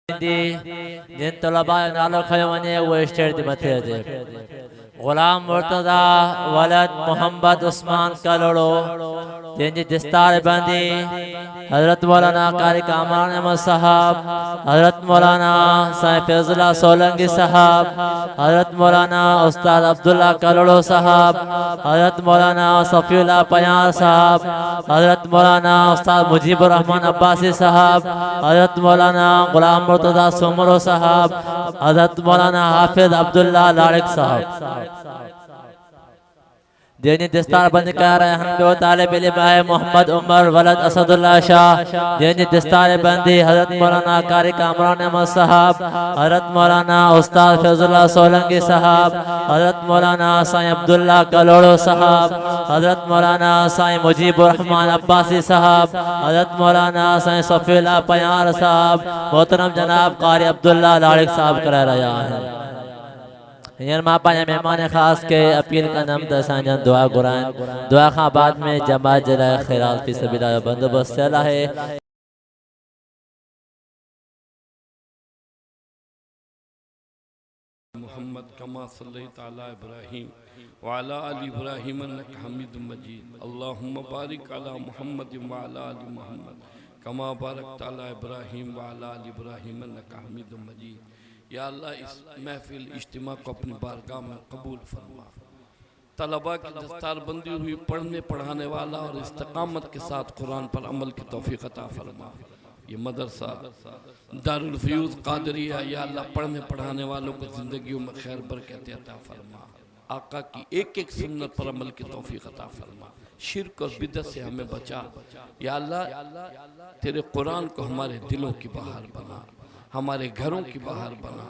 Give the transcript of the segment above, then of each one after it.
जिन तलबा नालो खयो वने वो स्टेज ते मथे अचे। गुलाम मुर्तजा वलद मोहम्मद उस्मान कलोड़ो जंहिंजी दस्तार बंदी हजरत मौलाना कारी कामरान अहमद साहब, हजरत मौलाना साईं फैजुल्लाह सोलंकी साहब, हजरत मौलाना उस्ताद अब्दुल्ला कलोड़ो साहब, हजरत मौलाना सफीउल्लाह पयार साहब, हजरत मौलाना उस्ताद मुजीबुर रहमान अब्बासी साहब, हजरत मौलाना गुलाम मुर्तजा सुमरो साहब, हजरत मौलाना हाफिज अब्दुल्ला लाड़िक साहब जिन्हें दस्तार बंद कर रहे हैं। हम तालिब इल्म है मोहम्मद उमर वलद असदुल्ला शाह जिन्हें दस्तार बंदी हजरत मौलाना कारी कामरान अहमद साहब, हजरत मौलाना उस्ताद फैजुल्लाह सोलंकी साहब, हजरत मौलाना साईं अब्दुल्ला कलोड़ो साहब, हजरत मौलाना साईं मुजीबुर रहमान अब्बासी साहब, हजरत मौलाना साईं सफीउल्लाह पयार साहब, मोहतरम जनाब कारी अब्दुल्ला लाड़िक साहब करा रहा है। यार मां पाया मेहमान खास के अपील का नाम दसांजा दुआ कुरान दुआ खां बाद में जमात जला खैरात फी सबिलिल्लाह बंदोबस्त चला है। मोहम्मद कमा सल्लल्लाहु अला इब्राहीम व अला आलि इब्राहीम इन्नका हमीदुम मजीद। अल्लाहुम्मा बारिक अला मुहम्मद व अला आलि मुहम्मद कमा बारकत अला इब्राहीम व अला आलि इब्राहीम इन्नका हमीदुम मजीद। या अल्लाह इस महफिल इज्तिमा को अपनी बारगाह में कबूल फरमा। तलबा की दस्तार बंदी हुई पढ़ने पढ़ाने वाला और इस्तिकामत के साथ कुरान पर अमल की तौफीक अता फरमा। ये मदरसा दारुल फ़यूज़ क़ादरिया या अल्लाह पढ़ने पढ़ाने वालों को ज़िंदगियों में खैर बरकत अता फरमा। आका की एक एक सुन्नत पर अमल की तौफीक अता फरमा। शिर्क और बिदअत से हमें बचा। या अल्लाह तेरे कुरान को हमारे दिलों की बहार बना, हमारे घरों की बाहर बना।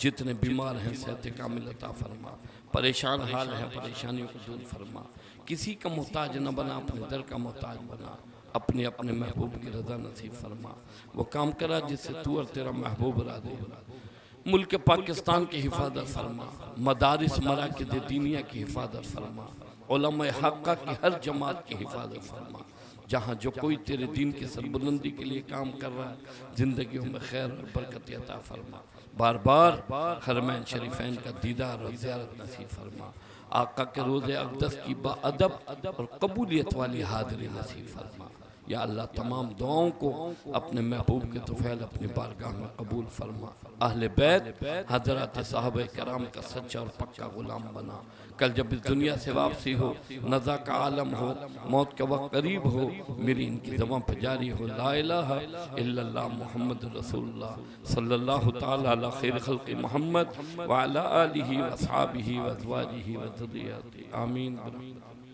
जितने बीमार हैं सेहत कामिल अता फरमा, परेशान हाल हैं परेशानियों को दूर फरमा। किसी का मोहताज न बना, अपने दर का मोहताज बना। अपने अपने महबूब की रज़ा नसीब फरमा। वो काम करा जिससे तू और तेरा महबूब राज़ी हो। मुल्क पाकिस्तान की हिफाजत फरमा, मदारिस मराकिज़ दीनिया की हिफाजत फरमा, उलमा हक़्क़ा की हर जमात की हिफाजत फरमा। जहाँ जो कोई तेरे दीन की सरबुलंदी के लिए काम कर रहा है ज़िंदगियों में खैर और बरकत अता फरमा। बार बार हरमैन शरीफैन का दीदार और ज़ियारत नसीब फरमा। आका के रोज़े अक़दस की बाअदब और कबूलियत वाली हाज़िरी नसीब फरमा। या अल्लाह तमाम दुआओं को अपने महबूब के तुफ़ैल अपनी बारगाह में कबूल फरमा। अहले बैत हज़रात साहबे कराम का सच्चा और पक्का गुलाम बना। कल जब इस दुनिया से वापसी हो, नज़ा का आलम हो, मौत का वक्त करीब हो, मेरी इनकी ज़बान पर जारी हो ला इलाहा इल्लल्लाह मुहम्मद रसूलुल्लाह सल्लल्लाहु ताला अला खैर खल्क़ि मुहम्मद व अला आलिहि व अस्हाबिहि व अज़वाजिहि व ज़ुर्रिय्यतिहि आमीन।